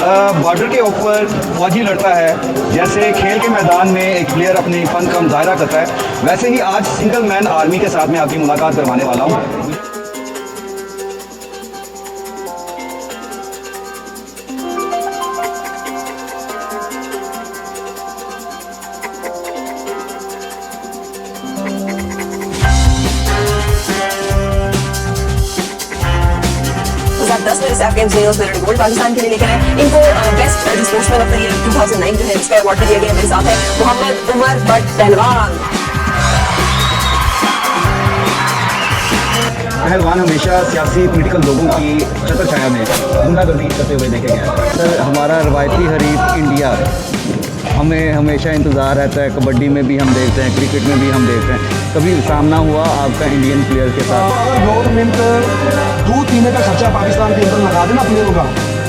Border के ऊपर फौजी लड़ता है, जैसे खेल के मैदान में एक प्लेयर अपनी फन का मुजाहरा करता है, वैसे ही आज सिंगल मैन आर्मी के साथ मैं आपकी मुलाकात करवाने वाला हूँ। एफ गेम्स में उसने गोल्ड पाकिस्तान के लिए लेकर आए। इनको best sportsman of the year 2009 जो है इसका अवार्ड दिया गया। मेरे साथ है मोहम्मद उमर बट पहलवान। पहलवान हमेशा सियासी पॉलिटिकल लोगों की छत्र छाया में गुंडागर्दी करते हुए देखे गए। सर, हमारा रवायती हरीफ इंडिया, हमें हमेशा इंतज़ार रहता है। कबड्डी में भी हम देखते हैं, क्रिकेट में भी हम देखते हैं। कभी सामना हुआ आपका इंडियन प्लेयर के साथ? अगर गवर्नमेंट 2-3 का खर्चा पाकिस्तान के अंदर लगा देना प्लेयरों का,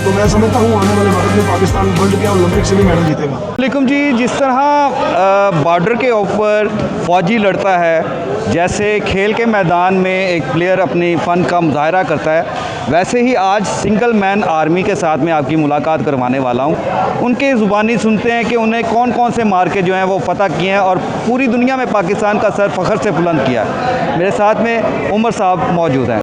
तो मैं समझता हूँ आने वाले वक्त में पाकिस्तान वर्ल्ड के ओलंपिक से भी मेडल जीतेगा। वालेकुम जी, जिस तरह बॉर्डर के ऊपर फौजी लड़ता है, जैसे खेल के मैदान में एक प्लेयर अपनी फ़न का मुजाहरा करता है, वैसे ही आज सिंगल मैन आर्मी के साथ मैं आपकी मुलाकात करवाने वाला हूं। उनके ज़ुबानी सुनते हैं कि उन्हें कौन कौन से मार्के जो हैं वो फ़तह किए हैं और पूरी दुनिया में पाकिस्तान का सर फ़ख्र से बुलंद किया है। मेरे साथ में उमर साहब मौजूद हैं।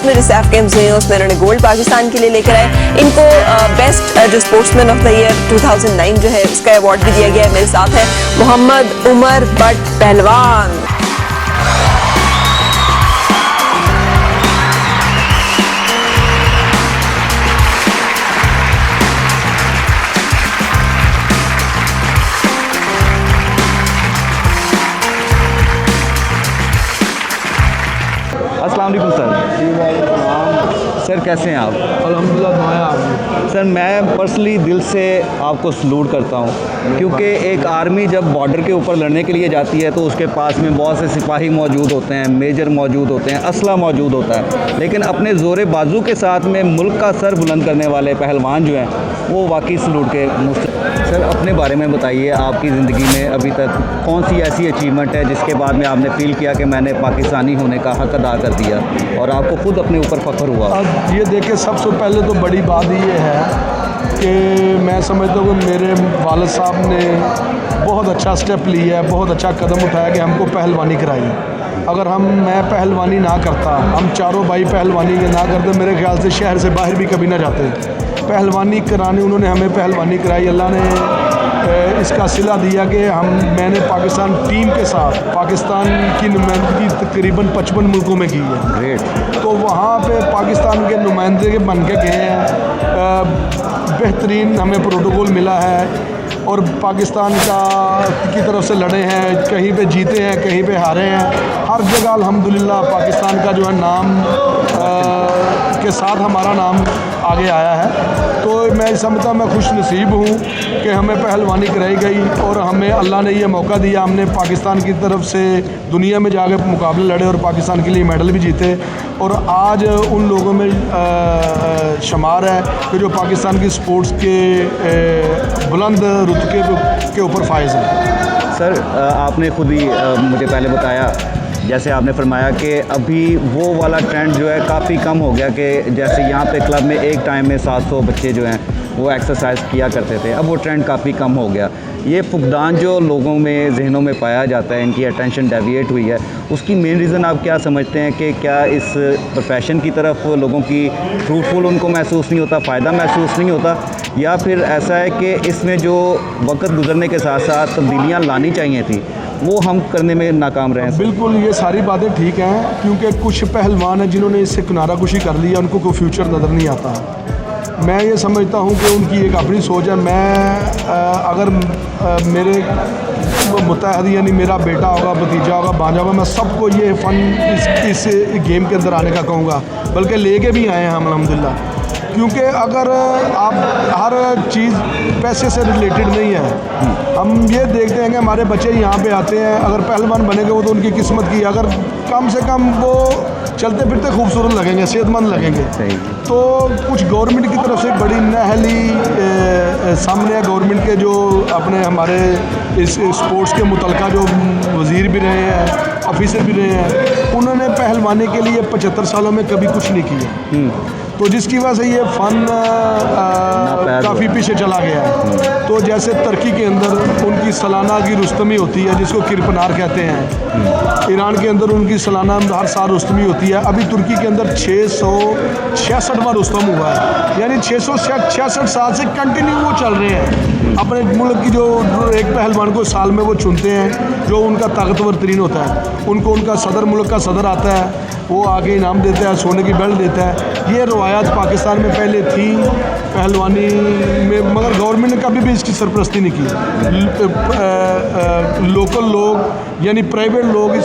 में जिस एफ गेम्स हुए उसमें उन्होंने गोल्ड पाकिस्तान के लिए लेकर आए। इनको बेस्ट जो स्पोर्ट्समैन ऑफ द ईयर 2009 जो है उसका अवार्ड भी दिया गया। मेरे साथ है मोहम्मद उमर बट पहलवान। अस्सलाम वालेकुम सर। सर, कैसे हैं आप? अल्हम्दुलिल्लाह, दुआएं आपकी। सर, मैं पर्सनली दिल से आपको सलूट करता हूं, क्योंकि एक आर्मी जब बॉर्डर के ऊपर लड़ने के लिए जाती है तो उसके पास में बहुत से सिपाही मौजूद होते हैं, मेजर मौजूद होते हैं, असला मौजूद होता है, लेकिन अपने ज़ोरे बाजू के साथ में मुल्क का सर बुलंद करने वाले पहलवान जो हैं वो वाकई सलूट के सर, अपने बारे में बताइए। आपकी ज़िंदगी में अभी तक कौन सी ऐसी अचीवमेंट है जिसके बाद में आपने फ़ील किया कि मैंने पाकिस्तानी होने का हक़ अदा कर दिया और आपको खुद अपने ऊपर फ़ख्र हुआ? अब ये देखिए, सबसे पहले तो बड़ी बात ये है कि मैं समझता हूँ कि मेरे वालिद साहब ने बहुत अच्छा स्टेप लिया है, बहुत अच्छा कदम उठाया कि हमको पहलवानी कराई। अगर मैं पहलवानी ना करता, हम चारों भाई पहलवानी ना करते, मेरे ख्याल से शहर से बाहर भी कभी ना जाते। पहलवानी कराने उन्होंने हमें पहलवानी कराई। अल्लाह ने इसका सिला दिया कि मैंने पाकिस्तान टीम के साथ पाकिस्तान की नुमाइंदगी तकरीबन 55 मुल्कों में की है। ग्रेट। तो वहाँ पे पाकिस्तान के नुमाइंदे बन के गए हैं। बेहतरीन हमें प्रोटोकॉल मिला है और पाकिस्तान की तरफ से लड़े हैं, कहीं पे जीते हैं, कहीं पे हारे हैं। हर जगह अल्हम्दुलिल्लाह पाकिस्तान का जो है नाम के साथ हमारा नाम आगे आया है। तो मैं समझता मैं खुश नसीब हूँ कि हमें पहलवानी कराई गई और हमें अल्लाह ने ये मौका दिया। हमने पाकिस्तान की तरफ से दुनिया में जाकर मुकाबले लड़े और पाकिस्तान के लिए मेडल भी जीते और आज उन लोगों में शुमार है कि जो पाकिस्तान की स्पोर्ट्स के बुलंद रुतबे के ऊपर फायज है। सर, आपने खुद ही मुझे पहले बताया, जैसे आपने फरमाया कि अभी वो वाला ट्रेंड जो है काफ़ी कम हो गया कि जैसे यहाँ पे क्लब में एक टाइम में 700 बच्चे जो हैं वो एक्सरसाइज किया करते थे, अब वो ट्रेंड काफ़ी कम हो गया। ये फुकदान जो लोगों में जहनों में पाया जाता है, इनकी अटेंशन डेविएट हुई है, उसकी मेन रीज़न आप क्या समझते हैं कि क्या इस प्रोफेशन की तरफ लोगों की फ्रूटफुल उनको महसूस नहीं होता, फ़ायदा महसूस नहीं होता, या फिर ऐसा है कि इसमें जो वक्त गुजरने के साथ साथ तब्दीलियाँ लानी चाहिए थी वो हम करने में नाकाम रहे हैं? बिल्कुल, ये सारी बातें ठीक हैं, क्योंकि कुछ पहलवान हैं जिन्होंने इससे किनाराकुशी कर लिया, उनको कोई फ्यूचर नज़र नहीं आता। मैं ये समझता हूँ कि उनकी एक अपनी सोच है। मैं अगर मेरे मुताहद यानी मेरा बेटा होगा, भतीजा होगा, भांजा होगा, मैं सबको ये फ़न इस गेम के अंदर आने का कहूँगा, बल्कि लेके भी आए हैं हम अल्हम्दुलिल्लाह। क्योंकि अगर आप हर चीज़ पैसे से रिलेटेड नहीं है। हम ये देखते हैं कि हमारे बच्चे यहाँ पे आते हैं, अगर पहलवान बनेंगे वो तो उनकी किस्मत की, अगर कम से कम वो चलते फिरते खूबसूरत लगेंगे, सेहतमंद लगेंगे। तो कुछ गवर्नमेंट की तरफ से बड़ी नहली सामने है, गवर्नमेंट के जो अपने हमारे इस स्पोर्ट्स के मुतलका जो वज़ीर भी रहे हैं, ऑफिसर भी रहे हैं, उन्होंने पहलवानी के लिए 75 सालों में कभी कुछ नहीं किया। तो जिसकी वजह से ये फ़न काफ़ी पीछे चला गया है। तो जैसे तुर्की के अंदर उनकी सालाना की रुस्तमी होती है, जिसको किरपनार कहते हैं। ईरान के अंदर उनकी सालाना हर साल रुस्तमी होती है। अभी तुर्की के अंदर 666वां रुस्तम हुआ है, यानी 666 साल से कंटिन्यू वो चल रहे हैं। अपने मुल्क की जो एक पहलवान को साल में वो चुनते हैं, जो उनका ताकतवर तरीन होता है, उनको उनका सदर, मुल्क का सदर आता है, वो आगे इनाम देता है, सोने की बेल्ट देता है। ये रवायात पाकिस्तान में पहले थी पहलवानी में, मगर गवर्नमेंट ने कभी भी इसकी सरपरस्ती नहीं की। लोकल लोग यानी प्राइवेट लोग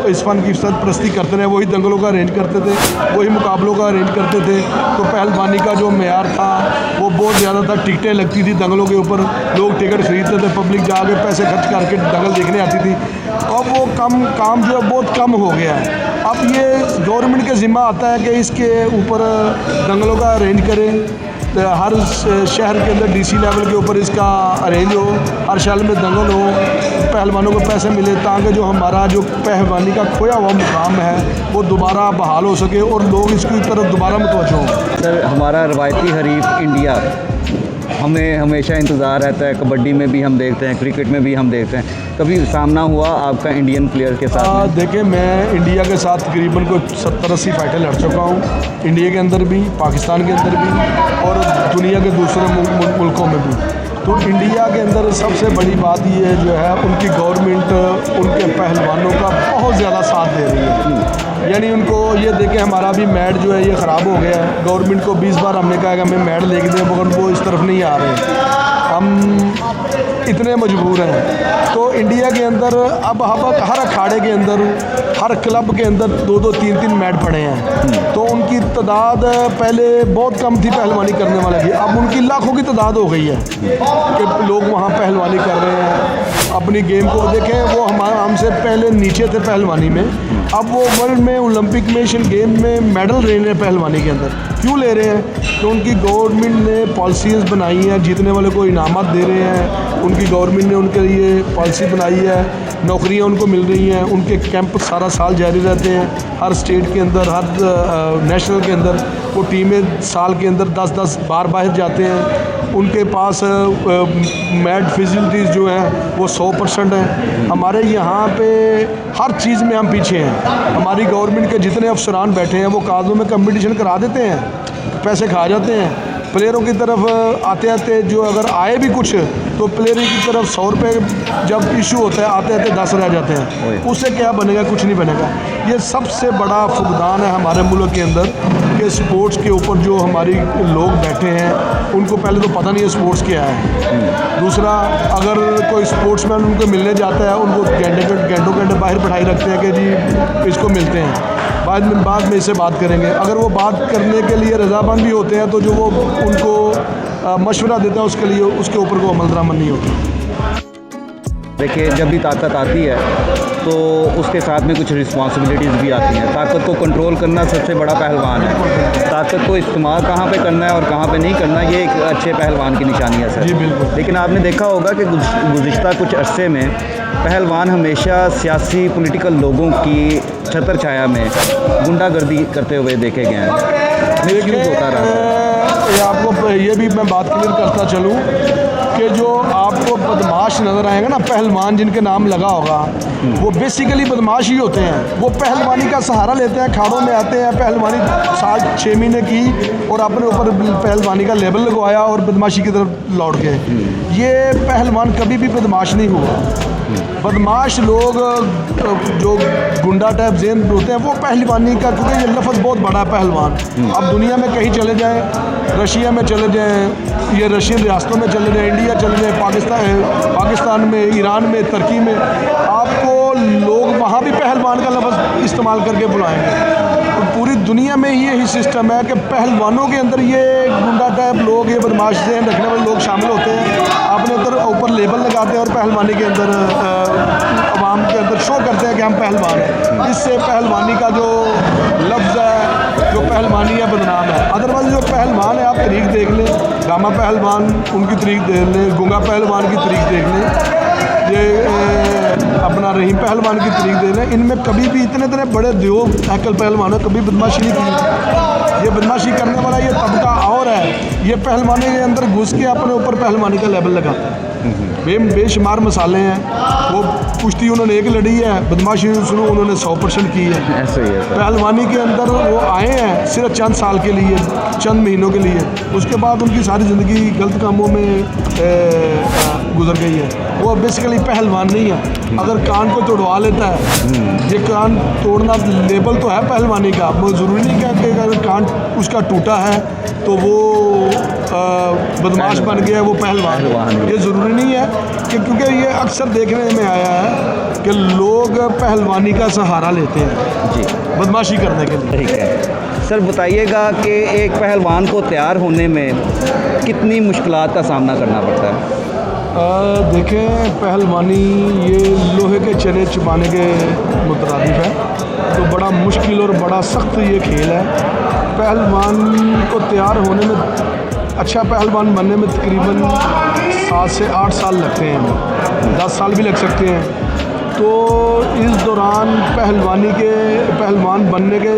इस फन की सरपरस्ती करते रहे, वही दंगलों का अरेंज करते थे, वही मुकाबलों का अरेंज करते थे। तो पहलवानी का जो मेयार था वो बहुत ज़्यादा था, टिकटें लगती थी दंगलों के ऊपर, लोग टिकट खरीदते थे, पब्लिक जाके पैसे खर्च करके दंगल देखने आती थी। अब वो काम जो है बहुत कम हो गया है। अब ये गवर्नमेंट के ज़िम्मा आता है कि इसके ऊपर दंगलों का अरेंज करें, हर शहर के अंदर डीसी लेवल के ऊपर इसका अरेंज हो, हर शहर में दंगल हो, पहलवानों को पैसे मिले, ताकि जो हमारा जो पहलवानी का खोया हुआ मुकाम है वो दोबारा बहाल हो सके और लोग इसकी तरफ दोबारा मुतवज्जो हों। सर, हमारा रवायती हरीफ इंडिया, हमें हमेशा इंतज़ार रहता है। कबड्डी में भी हम देखते हैं, क्रिकेट में भी हम देखते हैं। कभी सामना हुआ आपका इंडियन प्लेयर के साथ? देखिए, मैं इंडिया के साथ तकरीबन कोई 70-80 फाइटें लड़ चुका हूँ, इंडिया के अंदर भी, पाकिस्तान के अंदर भी और दुनिया के दूसरे मुल्कों में भी। तो इंडिया के अंदर सबसे बड़ी बात ये जो है, उनकी गवर्नमेंट उनके पहलवानों का बहुत ज़्यादा साथ दे रही है। यानी उनको ये देखें, हमारा भी मैट जो है ये ख़राब हो गया है, गवर्नमेंट को 20 बार हमने कहा कि हमें मैट लेके दें, मगर वो इस तरफ नहीं आ रहे। हम इतने मजबूर हैं। तो इंडिया के अंदर अब हर अखाड़े के अंदर, हर क्लब के अंदर 2-2, 3-3 मैट पड़े हैं। तो उनकी तादाद पहले बहुत कम थी पहलवानी करने वाले की, अब उनकी लाखों की तादाद हो गई है कि लोग वहाँ पहलवानी कर रहे हैं। अपनी गेम को देखें, वो हमसे पहले नीचे थे पहलवानी में, अब वो वर्ल्ड में, ओलंपिक में, एशियन गेम में मेडल ले रहे हैं पहलवानी के अंदर। क्यों ले रहे हैं? तो उनकी गवर्नमेंट ने पॉलिसीज़ बनाई हैं, जीतने वाले को इनामत दे रहे हैं, उनकी गवर्नमेंट ने उनके लिए पॉलिसी बनाई है, नौकरियां उनको मिल रही हैं, उनके कैंप सारा साल जारी रहते हैं, हर स्टेट के अंदर, हर नेशनल के अंदर। वो टीमें साल के अंदर 10-10 बार बाहर जाते हैं। उनके पास मैट फैसिलिटीज़ जो हैं वो 100% हैं। हमारे यहाँ पे हर चीज़ में हम पीछे हैं। हमारी गवर्नमेंट के जितने अफसरान बैठे हैं वो कागज़ों में कंपटीशन करा देते हैं, पैसे खा जाते हैं। प्लेयरों की तरफ आते जो अगर आए भी कुछ, तो प्लेयर की तरफ 100 रुपये जब इशू होता है, आते 10 रह जाते हैं। उससे क्या बनेगा? कुछ नहीं बनेगा। ये सबसे बड़ा फुकदान है हमारे मुल्क के अंदर कि स्पोर्ट्स के ऊपर जो हमारी लोग बैठे हैं उनको पहले तो पता नहीं है स्पोर्ट्स क्या है। दूसरा, अगर कोई स्पोर्ट्समैन उनको मिलने जाता है, उनको घंटों बाहर बैठाई रखते हैं कि जी इसको मिलते हैं, बाद में इससे बात करेंगे। अगर वो बात करने के लिए रज़ामंद भी होते हैं तो जो वो उनको मशवरा देता है उसके लिए, उसके ऊपर वो अमलदरामंद नहीं होता। देखिए, जब भी ताकत आती है तो उसके साथ में कुछ रिस्पॉन्सिबिलिटीज़ भी आती हैं। ताकत को कंट्रोल करना सबसे बड़ा पहलवान है। ताकत को इस्तेमाल कहाँ पे करना है और कहाँ पे नहीं करना, ये एक अच्छे पहलवान की निशानी है सर। जी बिल्कुल। लेकिन आपने देखा होगा कि गुज़िश्ता कुछ अरसे में पहलवान हमेशा सियासी पॉलिटिकल लोगों की छत्र छाया में गुंडागर्दी करते हुए देखे गए हैं। मिसयूज़ होता रहा है। आपको ये भी मैं बात क्लियर करता चलूँ कि जो आपको बदमाश नज़र आएगा ना, पहलवान जिनके नाम लगा होगा, वो बेसिकली बदमाश ही होते हैं। वो पहलवानी का सहारा लेते हैं, अखाड़ों में आते हैं, पहलवानी साल 6 महीने की और अपने ऊपर पहलवानी का लेबल लगवाया और बदमाशी की तरफ लौट गए। ये पहलवान कभी भी बदमाश नहीं हुआ। बदमाश लोग जो गुंडा टाइप ज़ेन होते हैं वो पहलवानी का, क्योंकि ये लफ्ज़ बहुत बड़ा है पहलवान। अब दुनिया में कहीं चले जाएं, रशिया में चले जाएं, ये रशियन रियासतों में चले जाएं, इंडिया चले जाएं, पाकिस्तान में, ईरान में, तुर्की में, आपको लोग वहाँ भी पहलवान का लफ्ज़ इस्तेमाल करके बुलाएंगे। पूरी दुनिया में यही सिस्टम है कि पहलवानों के अंदर ये गुंडा टाइप लोग, ये बदमाश ज़हन रखने वाले लोग शामिल होते हैं। अपने ऊपर लेबल लगाते हैं और पहलवानी के अंदर आवाम के अंदर शो करते हैं कि हम पहलवान हैं। इससे पहलवानी का जो लफ्ज़ है, जो पहलवानी है, बदनाम है। अदरवाइज़ जो पहलवान है, आप तरीक देख लें, गामा पहलवान उनकी तरीक देख लें, गुंगा पहलवान की तरीक देख लें, ये अपना रहीम पहलवान की तरीक दे रहे हैं। इनमें कभी भी इतने बड़े दो हैकल पहलवान है, कभी बदमाशी नहीं की। ये बदमाशी करने वाला ये तबका और है, ये पहलवानी के अंदर घुस के अपने ऊपर पहलवानी का लेवल लगाता है। बेशुमार मसाले हैं। वो कुश्ती उन्होंने एक लड़ी है, बदमाशी उन्होंने 100% की है। ऐसे ही है सर। पहलवानी के अंदर वो आए हैं सिर्फ चंद साल के लिए, चंद महीनों के लिए, उसके बाद उनकी सारी ज़िंदगी गलत कामों में गुजर गई है। वो बेसिकली पहलवान नहीं है। अगर कान को तोड़वा लेता है, ये कान तोड़ना लेबल तो है पहलवानी का, वो ज़रूरी नहीं कि अगर कान उसका टूटा है तो वो बदमाश बन गया है, वो पहलवान है। ये ज़रूरी नहीं है कि, क्योंकि ये अक्सर देखने में आया है कि लोग पहलवानी का सहारा लेते हैं जी, बदमाशी करने के लिए। ठीक है सर। बताइएगा कि एक पहलवान को तैयार होने में कितनी मुश्किलात का सामना करना पड़ता है? देखें, पहलवानी ये लोहे के चने चबाने के मुतरादिफ है, तो बड़ा मुश्किल और बड़ा सख्त ये खेल है। पहलवान को तैयार होने में, अच्छा पहलवान बनने में तकरीबन 7 से 8 साल लगते हैं, 10 साल भी लग सकते हैं। तो इस दौरान पहलवान बनने के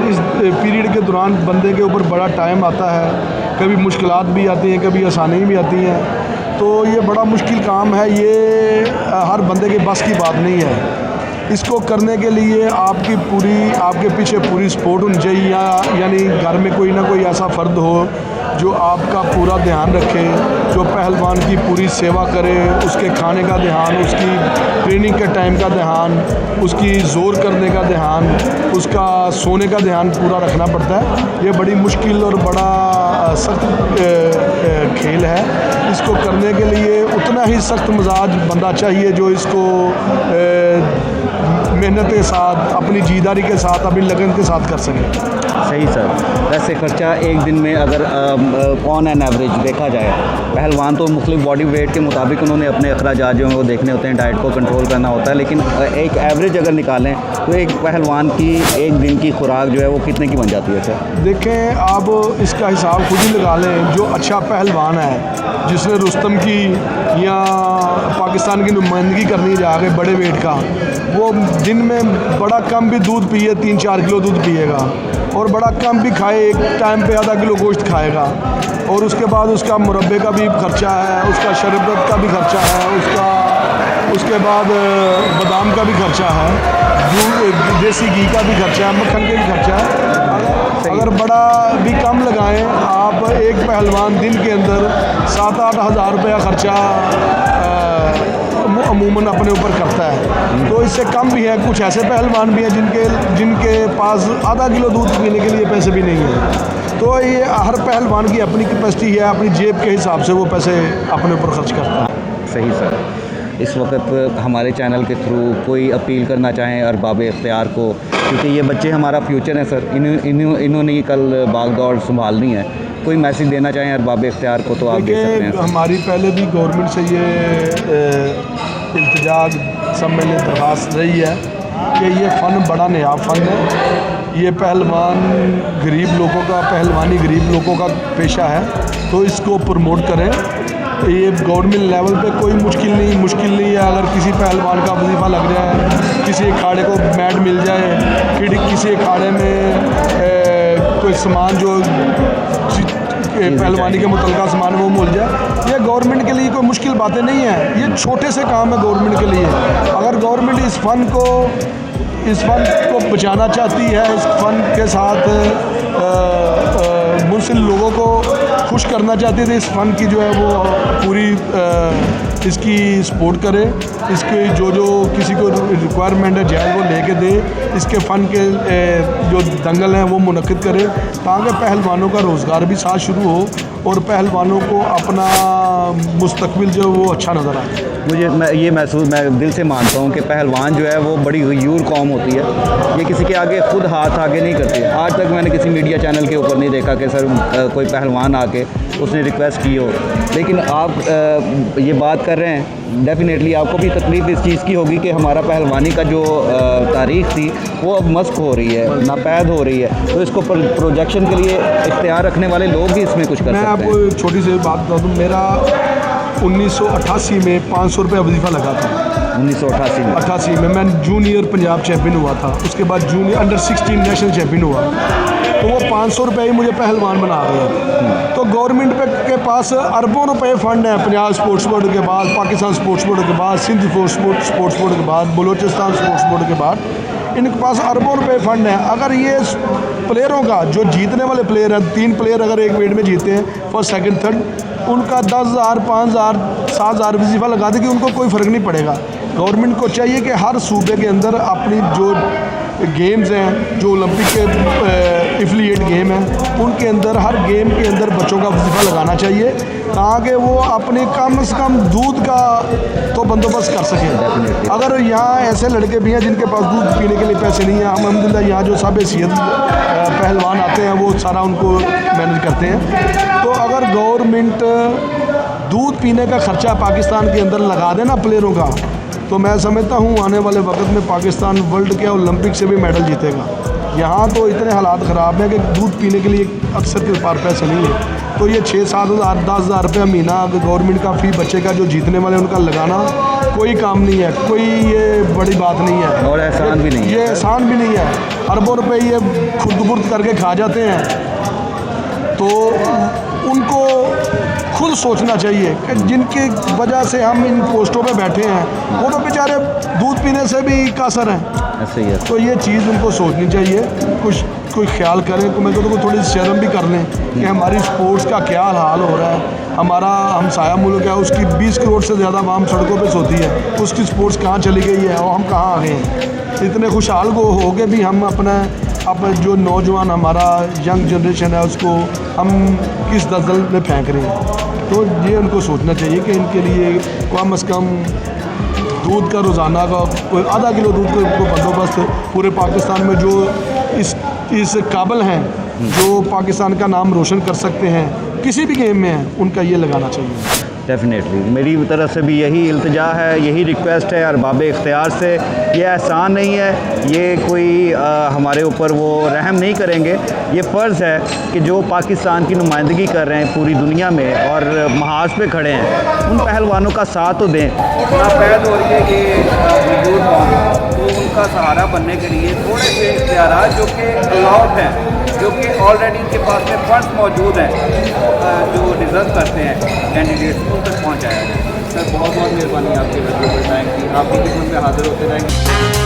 इस पीरियड के दौरान बंदे के ऊपर बड़ा टाइम आता है। कभी मुश्किलात भी आती हैं, कभी आसानी भी आती हैं। तो ये बड़ा मुश्किल काम है, ये हर बंदे के बस की बात नहीं है। इसको करने के लिए आपके पीछे पूरी सपोर्ट होनी चाहिए, यानी घर में कोई ना कोई ऐसा फ़र्द हो जो आपका पूरा ध्यान रखे, जो पहलवान की पूरी सेवा करे, उसके खाने का ध्यान, उसकी ट्रेनिंग के टाइम का ध्यान, उसकी ज़ोर करने का ध्यान, उसका सोने का ध्यान पूरा रखना पड़ता है। ये बड़ी मुश्किल और बड़ा सख्त खेल है। इसको करने के लिए उतना ही सख्त मिजाज बंदा चाहिए जो इसको मेहनत के साथ, अपनी जीदारी के साथ, अपनी लगन के साथ कर सके। सही सर। वैसे खर्चा एक दिन में अगर ऑन एन एवरेज देखा जाए, पहलवान तो मुख्तलिफ बॉडी वेट के मुताबिक उन्होंने अपने अखराजात जो हैं वो देखने होते हैं, डाइट को कंट्रोल करना होता है, लेकिन एक एवरेज अगर निकालें तो एक पहलवान की एक दिन की खुराक जो है वो कितने की बन जाती है सर? देखें, आप इसका हिसाब खुद ही लगा लें। जो अच्छा पहलवान है, जिसने रुस्तम की या पाकिस्तान की नुमाइंदगी करनी जाके बड़े वेट का, वो दिन में बड़ा कम भी दूध पिए, 3-4 किलो दूध पिएगा, और बड़ा कम भी खाए, एक टाइम पे आधा किलो गोश्त खाएगा, और उसके बाद उसका मुरब्बे का भी खर्चा है, उसका शरबत का भी खर्चा है, उसके बाद बादाम का भी खर्चा है, देसी घी का भी खर्चा है, मक्खन का भी खर्चा है। अगर बड़ा भी कम लगाएं आप, एक पहलवान दिन के अंदर 7-8 हज़ार रुपया खर्चा अमूमन अपने ऊपर करता है। तो इससे कम भी है। कुछ ऐसे पहलवान भी हैं जिनके पास आधा किलो दूध पीने के लिए पैसे भी नहीं हैं। तो ये हर पहलवान की अपनी कैपेसिटी है, अपनी जेब के हिसाब से वो पैसे अपने ऊपर खर्च करता है। सही सर। इस वक्त हमारे चैनल के थ्रू कोई अपील करना चाहें अरबाब इख्तियार को, क्योंकि ये बच्चे हमारा फ्यूचर हैं सर, इन्होंने ही कल भाग दौड़ संभालनी है, कोई मैसेज देना चाहें अरबाब इख्तियार को तो आप दे सकते हैं। हमारी पहले भी गवर्नमेंट से ये इल्तिजा सब में दरख्वास्त रही है कि ये फ़न बड़ा नया फ़न है। ये पहलवानी गरीब लोगों का पेशा है, तो इसको प्रमोट करें। ये गवर्नमेंट लेवल पे कोई मुश्किल नहीं है। अगर किसी पहलवान का वजीफ़ा लग जाए, किसी अखाड़े को मैट मिल जाए, किसी अखाड़े में कोई सामान जो पहलवानी के मुतल्लिक़ा सामान वो मिल जाए, ये गवर्नमेंट के लिए कोई मुश्किल बातें नहीं है। ये छोटे से काम है गवर्नमेंट के लिए। अगर गवर्नमेंट इस फ़न को बचाना चाहती है, इस फ़न के साथ मुस्लिम लोगों को खुश करना चाहती है, तो इस फ़न की जो है वो पूरी इसकी सपोर्ट करे। इसके जो किसी को रिक्वायरमेंट है जायज़ वो लेके दे, इसके फ़न के जो दंगल हैं वो मुनक़िद करे ताकि पहलवानों का रोज़गार भी साथ शुरू हो और पहलवानों को अपना मुस्तकबिल जो वो अच्छा नज़र आए। मुझे मैं दिल से मानता हूँ कि पहलवान जो है वो बड़ी गयूर कौम होती है, ये किसी के आगे खुद हाथ आगे नहीं करती। आज तक मैंने किसी मीडिया चैनल के ऊपर नहीं देखा कि सर कोई पहलवान आके उसने रिक्वेस्ट की हो, लेकिन आप ये बात कर रहे हैं, डेफिनेटली आपको भी तकलीफ़ इस चीज़ की होगी कि हमारा पहलवानी का जो तारीख़ थी वो अब मस्क हो रही है, नापैद हो रही है, तो इसको प्रोजेक्शन के लिए इख्तियार रखने वाले लोग भी इसमें कुछ कर सकते हैं। मैं आपको एक छोटी सी बात बता दूँ, मेरा 1988 में 500 रुपये वजीफ़ा लगा था। 1988 में मैं जूनियर पंजाब चैम्पियन हुआ था, उसके बाद जूनियर अंडर 16 नेशनल चैम्पियन हुआ, तो वो 500 रुपये ही मुझे पहलवान बना गया। तो गवर्नमेंट के पास अरबों रुपए फ़ंड है, पंजाब स्पोर्ट्स बोर्ड के बाद, पाकिस्तान स्पोर्ट्स बोर्ड के बाद, सिंध स्पोर्ट्स बोर्ड के बाद, बलूचिस्तान स्पोर्ट्स बोर्ड के बाद, इनके पास अरबों रुपए फ़ंड है। अगर ये प्लेयरों का जो जीतने वाले प्लेयर हैं, 3 प्लेयर अगर एक वेट में जीते हैं फर्स्ट सेकंड थर्ड, उनका 10,000 5,000 7,000 वजीफ़ा लगा दे कि उनको कोई फ़र्क नहीं पड़ेगा। गवर्नमेंट को चाहिए कि हर सूबे के अंदर अपनी जो गेम्स हैं, जो ओलंपिक के एफिलिएट गेम हैं, उनके अंदर हर गेम के अंदर बच्चों का वजीफ़ा लगाना चाहिए ताकि वो अपने कम से कम दूध का तो बंदोबस्त कर सकें। अगर यहाँ ऐसे लड़के भी हैं जिनके पास दूध पीने के लिए पैसे नहीं हैं, अल्हम्दुलिल्लाह यहाँ जो सब हैसियत पहलवान आते हैं वो सारा उनको मैनेज करते हैं। तो अगर गवर्नमेंट दूध पीने का ख़र्चा पाकिस्तान के अंदर लगा देना प्लेयरों का, तो मैं समझता हूँ आने वाले वक्त में पाकिस्तान वर्ल्ड के ओलंपिक से भी मेडल जीतेगा। यहाँ तो इतने हालात ख़राब हैं कि दूध पीने के लिए अक्सर के पास पैसे नहीं है, तो ये 6-7 हज़ार 10,000 रुपये महीना गवर्नमेंट का फ़ी बच्चे का जो जीतने वाले उनका लगाना कोई काम नहीं है, कोई ये बड़ी बात नहीं है और एहसान भी नहीं है। ये एहसान भी नहीं है। अरबों रुपये ये खुर्द करके खा जाते हैं, तो उनको खुद सोचना चाहिए कि जिनकी वजह से हम इन पोस्टों पे बैठे हैं वो तो बेचारे दूध पीने से भी कासर हैं। ऐसे ही है। तो ये चीज़ उनको सोचनी चाहिए, कुछ कोई ख्याल करें। तो मैं कहता हूँ थोड़ी शर्म भी कर लें कि हमारी स्पोर्ट्स का क्या हाल हो रहा है। हमारा हमसाया मुल्क है, उसकी 20 करोड़ से ज़्यादा आवाम सड़कों पे सोती है, उसकी स्पोर्ट्स कहाँ चली गई है और हम कहाँ आ गए हैं। इतने खुशहाल हो के भी हम अपना जो नौजवान हमारा यंग जनरेशन है उसको हम किस दलदल में फेंक रहे हैं। तो ये उनको सोचना चाहिए कि इनके लिए कम से कम दूध का रोज़ाना का कोई आधा किलो दूध का बंदोबस्त पूरे पाकिस्तान में जो इस काबिल हैं, जो पाकिस्तान का नाम रोशन कर सकते हैं किसी भी गेम में हैं, उनका ये लगाना चाहिए। डेफिनेटली मेरी तरफ से भी यही इल्तिजा है, यही रिक्वेस्ट है अरबाब इख्तियार से। ये एहसान नहीं है, ये कोई हमारे ऊपर वो रहम नहीं करेंगे। ये फ़र्ज़ है कि जो पाकिस्तान की नुमाइंदगी कर रहे हैं पूरी दुनिया में और महाज पे खड़े हैं, उन पहलवानों का साथ तो दें। नापैद हो रही है ये वजूद कौम, तो उनका सहारा बनने के लिए थोड़े से इख्तियार जो कि अलाउड हैं, जो कि ऑलरेडी इनके पास में फंड्स मौजूद हैं, जो डिज़र्व करते हैं कैंडिडेट्स को तक पहुँचाया जाए। सर बहुत बहुत मेहरबानी आपकी वीडियो पर टाइम की, आपकी खिदमत में हाज़िर होते रहेंगे।